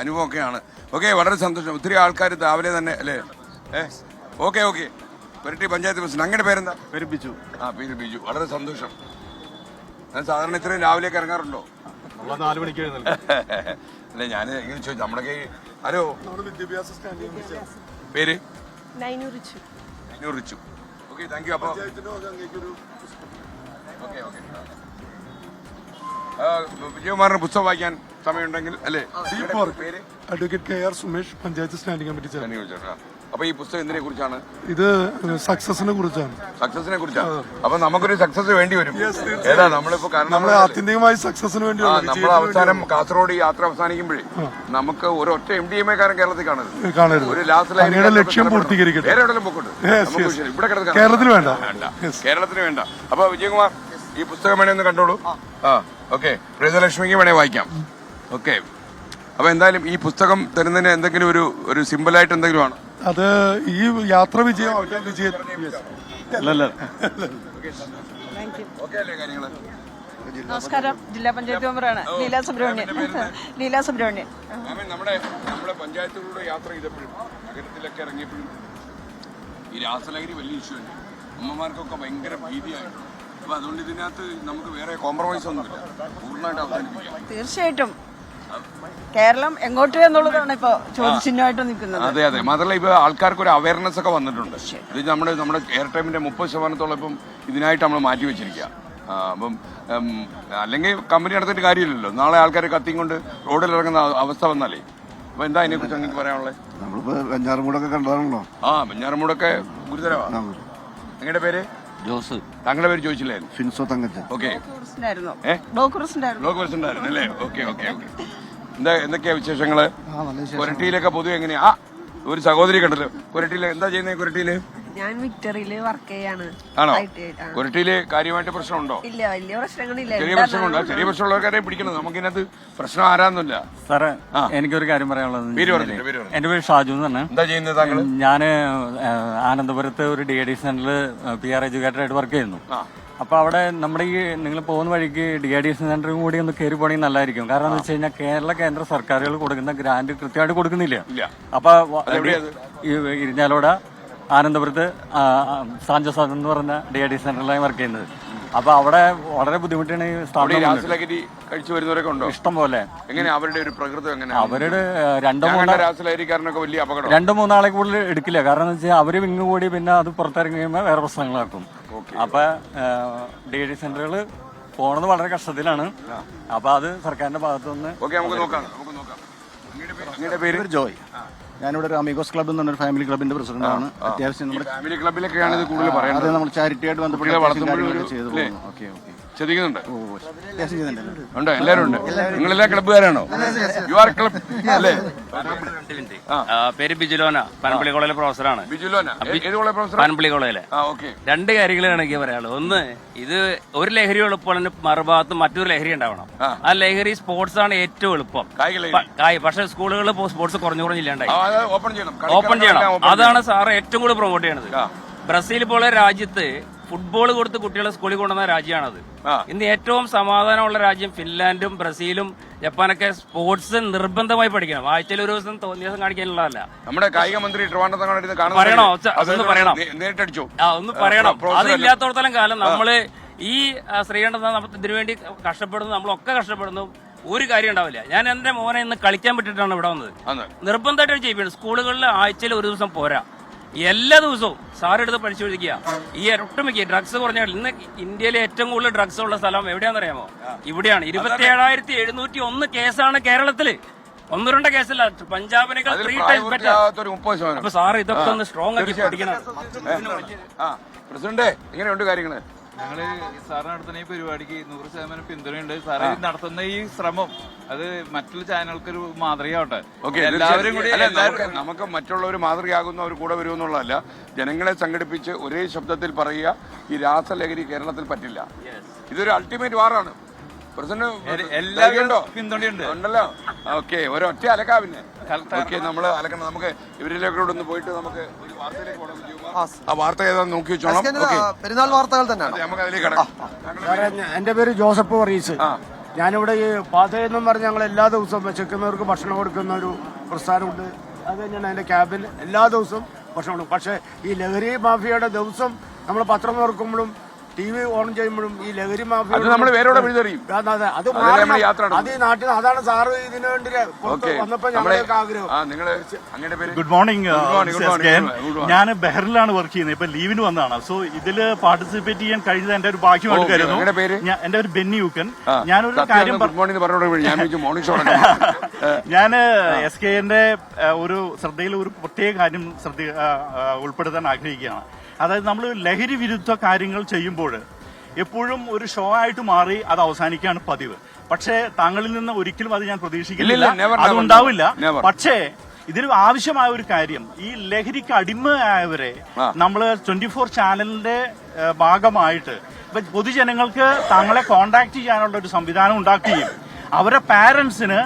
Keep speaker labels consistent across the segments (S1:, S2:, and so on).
S1: അനുഭവമൊക്കെയാണ്. Okay, വളരെ സന്തോഷം. ഒത്തിരി ആൾക്കാർ രാവിലെ തന്നെ അല്ലേ? Okay okay. പെരട്ടി പഞ്ചായത്ത് പ്രസിഡന്റ്, അങ്ങനെ പേരെന്താ?
S2: പേര് ബിജു.
S1: പേര് ബിജു. വളരെ സന്തോഷം. ഞാൻ സാധാരണ ഇത്രയും രാവിലേക്ക് ഇറങ്ങാറുണ്ടോ?
S2: 4 മണിക്ക്
S1: അല്ലെ, ഞാൻ ഇങ്ങനെ ചോദിച്ചു. നമ്മുടെ ഹലോ,
S2: വിദ്യാഭ്യാസ
S1: പേര്
S3: നൈനൂറിച്ചു.
S1: Okay, thank you. അപ്പൊ വിജയകുമാറിന് പുസ്തകം വായിക്കാൻ സമയമുണ്ടെങ്കിൽ അല്ലേ? പേര്
S2: advocate KR Sumesh, panchayat standing committee chairman.
S1: അപ്പൊ ഈ പുസ്തകം എന്തിനെ കുറിച്ചാണ്?
S2: ഇത് സക്സസിനെ കുറിച്ചാണ്.
S1: സക്സസിനെ കുറിച്ചാണ്. അപ്പൊ നമുക്കൊരു സക്സസ് വേണ്ടി വരും. ഏതാ നമ്മളിപ്പോ? കാരണം
S2: നമ്മളെ ആത്യന്തികമായി സക്സസിന് വേണ്ടി
S1: നമ്മൾ അവസാനം കാസർഗോഡ് യാത്ര അവസാനിക്കുമ്പോഴേ നമുക്ക് ഒരു ഒറ്റ MDMA കാരൻ കേരളത്തിൽ
S2: കാണരുത്.
S1: ഒരു ലാസ്റ്റ്
S2: ലക്ഷ്യം പൂർത്തീകരിക്കട്ടെ.
S1: വേറെ എവിടെയും പോക്കോട്ടെ, ഇവിടെ കിടക്കാൻ
S2: കേരളത്തിൽ വേണ്ട.
S1: കേരളത്തിന് വേണ്ട. അപ്പൊ വിജയകുമാർ, ഈ പുസ്തകം വേണേ ഒന്ന് കണ്ടോളൂ. ഓക്കെ, പ്രീതലക്ഷ്മിക്ക് വേണേ വായിക്കാം. ഓക്കെ, അപ്പൊ എന്തായാലും ഈ പുസ്തകം തരുന്നതിന് എന്തെങ്കിലും ഒരു സിമ്പിളായിട്ട് എന്തെങ്കിലും ആണ്?
S2: അത് ഈ യാത്ര വിജയം
S3: നമസ്കാരം. ജില്ലാ പഞ്ചായത്ത് മെമ്പറാണ് ലീലാ സുബ്രഹ്മണ്യൻ.
S1: നമ്മുടെ പഞ്ചായത്തുകളുടെ യാത്ര ചെയ്തപ്പോഴും നഗരത്തിലൊക്കെ ഇറങ്ങിയപ്പോഴും ഈ രാസലഹരി വലിയ ഇഷ്യൂ ഉണ്ട്. അമ്മമാർക്കൊക്കെ ഭയങ്കര ഭീതിയായിരുന്നു. അപ്പൊ അതുകൊണ്ട് ഇതിനകത്ത് നമുക്ക് വേറെ കോംപ്രമൈസ് ഒന്നുമില്ല, പൂർണ്ണമായിട്ട് അവസാനിപ്പിക്കാം.
S3: തീർച്ചയായിട്ടും കേരളം എങ്ങോട്ട് എന്നുള്ളതാണ് ഇപ്പൊ ചോദ്യചിഹ്നമായിട്ട് നിൽക്കുന്നത്.
S1: അതെ അതെ. മാത്രമല്ല ഇപ്പൊ ആൾക്കാർക്ക് ഒരു അവയർനെസ് ഒക്കെ വന്നിട്ടുണ്ട്. ഇത് നമ്മുടെ എയർ ടൈമിന്റെ 30% ഇപ്പം ഇതിനായിട്ട് നമ്മൾ മാറ്റി വെച്ചിരിക്കുക. അപ്പം അല്ലെങ്കിൽ കമ്പനി നടത്തിയിട്ട് കാര്യമില്ലല്ലോ. നാളെ ആൾക്കാർ കത്തിയും കൊണ്ട് റോഡിൽ ഇറങ്ങുന്ന അവസ്ഥ വന്നാലേ. അപ്പൊ എന്താ അതിനെ കുറിച്ച് നിങ്ങൾക്ക് പറയാനുള്ളത്?
S4: നമ്മളിപ്പോ വെഞ്ഞാറമൂടൊക്കെ കണ്ടതാണല്ലോ.
S1: വെഞ്ഞാറമൂടൊക്കെ ഗുരുതരമാണ്. നിങ്ങളുടെ പേര്?
S5: ജോസ്.
S1: താങ്കളുടെ പേര് ചോദിച്ചില്ലായിരുന്നു?
S4: ഫിൻസോ തങ്കച്ചൻ.
S1: ഓക്കെ,
S3: ബ്ലോക്ക്
S1: അല്ലേ? Okay okay okay. എന്തൊക്കെയാ വിശേഷങ്ങള്? കൊരട്ടിയിലൊക്കെ പൊതുവെ എങ്ങനെയാ? ഒരു സഹോദരി കണ്ടല്ലോ കൊരട്ടിയില്. എന്താ ചെയ്യുന്നത് കൊരട്ടിയില്?
S3: ഞാൻ വിക്ടറിയില് വർക്ക് ചെയ്യാണ്.
S1: ആണോ? കൊരട്ടിയില് കാര്യമായിട്ട് പ്രശ്നമുണ്ടോ?
S3: ഇല്ല, വലിയ പ്രശ്നങ്ങളില്ല.
S1: ചെറിയ പ്രശ്നമുണ്ടോ? ചെറിയ പ്രശ്നമുള്ളവർക്കാരെ പിടിക്കണം. നമുക്കിനകത്ത് പ്രശ്നം ആരാന്നില്ല.
S5: സാറേ, എനിക്കൊരു കാര്യം പറയാനുള്ളത്.
S1: പേര് പറഞ്ഞു.
S5: എന്റെ പേര് ഷാജു എന്ന് പറഞ്ഞാൽ.
S1: എന്താ ചെയ്യുന്നത് താങ്കൾ?
S5: ഞാന് ആനന്ദപുരത്ത് ഒരു DID സെന്ററിൽ PR എഡ്യൂക്കേറ്ററായിട്ട് വർക്ക് ചെയ്യുന്നു. അപ്പൊ അവിടെ നമ്മുടെ ഈ നിങ്ങൾ പോകുന്ന വഴിക്ക് DID സെന്ററും കൂടി ഒന്ന് കയറി പോകണമെങ്കിൽ നല്ലതായിരിക്കും. കാരണം എന്താ വെച്ച് കഴിഞ്ഞാൽ കേന്ദ്ര സർക്കാരുകൾ കൊടുക്കുന്ന ഗ്രാന്റ് കൃത്യമായിട്ട് കൊടുക്കുന്നില്ല. അപ്പൊ ഇരിഞ്ഞാലോട ആനന്ദപുരത്ത് സാഞ്ചസാദ് എന്ന് പറഞ്ഞ DID സെന്ററിലാണ് വർക്ക് ചെയ്യുന്നത്. അപ്പൊ അവിടെ വളരെ ബുദ്ധിമുട്ടാണ് ഈ സ്ഥാപനം.
S1: കഴിച്ചു വരുന്നവരൊക്കെ ഉണ്ടോ?
S5: ഇഷ്ടം പോലെ.
S1: എങ്ങനെ അവരുടെ ഒരു പ്രകൃതം എങ്ങനെ?
S5: അവരുടെ 2-3 ആളെ കൂടുതൽ എടുക്കില്ല. കാരണം എന്താ വെച്ചാൽ അവര് വിങ്ങ് കൂടി പിന്നെ അത് പുറത്തിറങ്ങി കഴിയുമ്പോൾ വേറെ പ്രശ്നങ്ങളാക്കും. അപ്പൊ DID സെന്ററുകൾ പോണത് വളരെ കഷ്ടത്തിലാണ്. അപ്പൊ അത് സർക്കാരിന്റെ ഭാഗത്തുനിന്ന്.
S4: ജോയ്. ഞാനിവിടെ ഒരു അമീഗോസ് ക്ലബ് എന്ന് പറഞ്ഞൊരു ഫാമിലി ക്ലബിന്റെ പ്രസിഡന്റാണ്. അത്യാവശ്യം നമ്മുടെ
S1: ഫാമിലി ക്ലബിലൊക്കെയാണ് ഇത് കൂടുതൽ പറയുന്നത്.
S4: അത് നമ്മൾ ചാരിറ്റിയായിട്ട് ബന്ധപ്പെട്ട് ചെയ്തു പോകുന്നു. Okay okay.
S1: ശ്രദ്ധിക്കുന്നുണ്ട്? ഉണ്ട്, എല്ലാവരും ഉണ്ട്. നിങ്ങളെല്ലാം ക്ലബ്ബുകാരാണോ? യു ആർ ക്ലബ് അല്ലേ?
S6: പേര് ബിജുലോന, പനമ്പള്ളി കോളേജിലെ പ്രൊഫസറാണ്. പനമ്പള്ളി കോളേജിലെ. 2 കാര്യങ്ങളാണ് എനിക്ക് പറയാനുള്ളത്. ഒന്ന്, ഇത് ഒരു ലഹരി എളുപ്പമാണ്, മറുഭാഗത്ത് മറ്റൊരു ലഹരി ഉണ്ടാവണം. ആ ലഹരി സ്പോർട്സ് ആണ് ഏറ്റവും എളുപ്പം. പക്ഷെ സ്കൂളുകളിൽ സ്പോർട്സ് കുറഞ്ഞില്ലാണ്ടായി. ഓപ്പൺ ചെയ്യണം. അതാണ് സാറ് ഏറ്റവും കൂടുതൽ പ്രൊമോട്ട് ചെയ്യണത്. ബ്രസീൽ പോലെ രാജ്യത്ത് ഫുട്ബോൾ കൊടുത്ത് കുട്ടികളെ സ്കൂളിൽ കൊണ്ടുവന്ന രാജ്യമാണത്. ഇന്ന് ഏറ്റവും സമാധാനമുള്ള രാജ്യം ഫിൻലാൻഡും ബ്രസീലും ജപ്പാനൊക്കെ സ്പോർട്സ് നിർബന്ധമായി പഠിക്കണം. ആഴ്ചയിൽ ഒരു ദിവസം തോന്നിയ കാണിക്കാനുള്ളതല്ല.
S1: നമ്മുടെ കായിക മന്ത്രി
S6: പറയണോ? അതൊന്ന് പറയണം. ഒന്ന് പറയണം. അതില്ലാത്തോടത്തോളം കാലം നമ്മള് ഈ ശ്രീകണ്ഠൻ ഇതിനുവേണ്ടി കഷ്ടപ്പെടുന്നു, നമ്മളൊക്കെ കഷ്ടപ്പെടുന്നു. ഒരു കാര്യം ഉണ്ടാവില്ല. ഞാൻ എന്റെ മോനെ ഇന്ന് കളിക്കാൻ പറ്റിയിട്ടാണ് ഇവിടെ വന്നത്. നിർബന്ധമായിട്ട് ചെയ്യിപ്പിക്കണം. സ്കൂളുകളിൽ ആഴ്ചയിൽ ഒരു ദിവസം പോരാ, എല്ലാ ദിവസവും സാറെടുത്ത് പരിശോധിക്കുക. ഈ ഒട്ടുമിക്ക ഡ്രഗ്സ് കുറഞ്ഞാൽ ഇന്ന് ഇന്ത്യയിലെ ഏറ്റവും കൂടുതൽ ഡ്രഗ്സ് ഉള്ള സ്ഥലം എവിടെയാണെന്നറിയാമോ? ഇവിടെയാണ്. 27,701 കേസാണ് കേരളത്തില്. 1-2 കേസല്ല, പഞ്ചാബിനേക്കാൾ 3 ടൈംസ് ബെറ്റർ. അപ്പൊ സാർ ഇതൊക്കെ ഒന്ന് സ്ട്രോങ് ആക്കി പഠിക്കണം.
S1: പ്രസിഡന്റ്, എങ്ങനെയുണ്ട് കാര്യങ്ങള്?
S7: ഞങ്ങള് സാറ് നടത്തുന്ന ഈ പരിപാടിക്ക് 100% പിന്തുണയുണ്ട്. സാറ് നടത്തുന്ന ഈ ശ്രമം അത് മറ്റുള്ള ചാനലുകൾക്ക് ഒരു മാതൃകയാവട്ടെ. എല്ലാവരും കൂടി
S1: നമുക്ക് മറ്റുള്ളവർ മാതൃകയാകുന്ന ഒരു കൂടെ വരുമെന്നുള്ളതല്ല, ജനങ്ങളെ സംഘടിപ്പിച്ച് ഒരേ ശബ്ദത്തിൽ പറയുക, ഈ രാസലഹരി കേരളത്തിൽ പറ്റില്ല. ഇതൊരു അൾട്ടിമേറ്റ് വാറാണ്.
S7: എല്ലാവരും പിന്തുണയുണ്ട്
S1: ഉണ്ടല്ലോ. ഓക്കെ, ഒരൊറ്റ അലക്കാ. പിന്നെ ഓക്കെ, നമ്മള് അലക്കണം. നമുക്ക് ഇവരിലേക്ക് ഒന്ന് പോയിട്ട് നമുക്ക് ഒരു വാർത്തയിലേക്ക് പോകണം. ആ വാർത്ത ഏതാന്ന് നോക്കി വെച്ചോളാം.
S8: പെരുന്നാൾ വാർത്തകൾ തന്നെയാണ്.
S1: നമുക്ക് അതിലേക്ക് കിടക്കാം.
S9: എന്റെ പേര് ജോസഫ് വർഗീസ്.
S8: ഞാനിവിടെ ഈ പാതയെന്നും പറഞ്ഞ് ഞങ്ങൾ എല്ലാ ദിവസവും വിശക്കുന്നവർക്ക് ഭക്ഷണം കൊടുക്കുന്ന ഒരു പ്രസ്ഥാനമുണ്ട്. അത് കഴിഞ്ഞാൽ അതിൻ്റെ ക്യാബിൻ എല്ലാ ദിവസവും ഭക്ഷണം കൊടുക്കും. പക്ഷേ ഈ ലഹരി മാഫിയയുടെ ദിവസം നമ്മൾ പത്രം തുറക്കുമ്പോഴും TV ഓൺ ചെയ്യുമ്പോഴും ഈ ലഹരി മാഫിയ
S1: അത് നമ്മൾ വേരോടെ വിഴുതെറിയും.
S8: അത്
S1: യാത്ര
S8: അത് ഈ നാട്ടിൽ അതാണ് സാറ് ഇതിനു വേണ്ടി വന്നപ്പോൾ ഞങ്ങൾക്ക് ആഗ്രഹം.
S9: Good morning. ഞാൻ ബഹ്റിലാണ് വർക്ക് ചെയ്യുന്നത്. ഇപ്പൊ ലീവിന് വന്നതാണ്. സോ ഇതില് പാർട്ടിസിപ്പേറ്റ് ചെയ്യാൻ കഴിഞ്ഞത് എന്റെ ഒരു ഭാഗ്യമായിട്ട് കരുതുന്നു. എന്റെ ഒരു ബെന്നി യൂക്കൻ. ഞാനൊരു കാര്യം ഞാൻ SKന്റെ ഒരു ശ്രദ്ധയിൽ ഒരു പ്രത്യേക കാര്യം ഉൾപ്പെടുത്താൻ ആഗ്രഹിക്കുകയാണ്. അതായത് നമ്മൾ ലഹരി വിരുദ്ധ കാര്യങ്ങൾ ചെയ്യുമ്പോൾ എപ്പോഴും ഒരു ഷോ ആയിട്ട് മാറി അത് അവസാനിക്കുകയാണ് പതിവ്. പക്ഷേ താങ്കളിൽ നിന്ന് ഒരിക്കലും അത് ഞാൻ പ്രതീക്ഷിക്കുന്നില്ല, അതുണ്ടാവില്ല. പക്ഷേ ഇതിന് ആവശ്യമായ ഒരു കാര്യം, ഈ ലഹരിക്ക് അടിമയായവരെ നമ്മൾ 24 ചാനലിന്റെ ഭാഗമായിട്ട് പൊതുജനങ്ങൾക്ക് താങ്കളെ കോണ്ടാക്ട് ചെയ്യാനുള്ള ഒരു സംവിധാനം ഉണ്ടാക്കുകയും അവരെ പാരന്റ്സിന്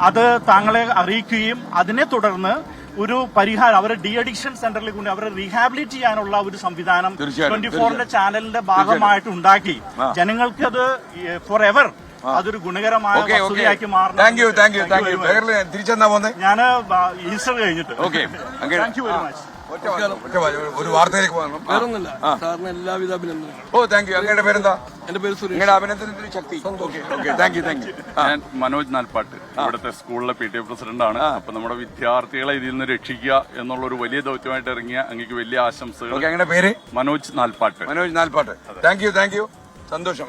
S9: അത് താങ്കളെ അറിയിക്കുകയും അതിനെ തുടർന്ന് ഒരു പരിഹാരം അവരെ ഡി അഡിക്ഷൻ സെന്ററിൽ കൊണ്ട് അവരെ റീഹാബിലിറ്റ് ചെയ്യാനുള്ള ഒരു സംവിധാനം 24ന്റെ ചാനലിന്റെ ഭാഗമായിട്ട് ഉണ്ടാക്കി ജനങ്ങൾക്ക് അത് ഫോർ എവർ അതൊരു ഗുണകരമായ വസ്തുതയാക്കി മാറണം. ഞാൻ ഈസ്റ്റർ കഴിഞ്ഞിട്ട്. Thank you very much.
S1: ഒരു വാർത്തയിലേക്ക് പോകണം.
S2: സാറിന് എല്ലാവിധ അഭിനന്ദനങ്ങളും.
S1: ഓ താങ്ക് യു. അങ്ങയുടെ പേരെന്താ?
S2: എന്റെ പേര് സുരേഷ്.
S1: നിങ്ങളുടെ അഭിനന്ദനത്തിന് ശക്തി. Thank you.
S10: ഞാൻ മനോജ് നാൽപ്പാട്ട്, ഇവിടുത്തെ സ്കൂളിലെ PTA പ്രസിഡന്റാണ്. അപ്പൊ നമ്മുടെ വിദ്യാർത്ഥികളെ ഇതിൽ നിന്ന് രക്ഷിക്കുക എന്നുള്ള ഒരു വലിയ ദൗത്യമായിട്ട് ഇറങ്ങിയ അങ്ങേക്ക് വലിയ ആശംസകൾ.
S1: അങ്ങയുടെ പേര്?
S10: മനോജ് നാൽപ്പാട്ട്.
S1: Thank you. സന്തോഷം.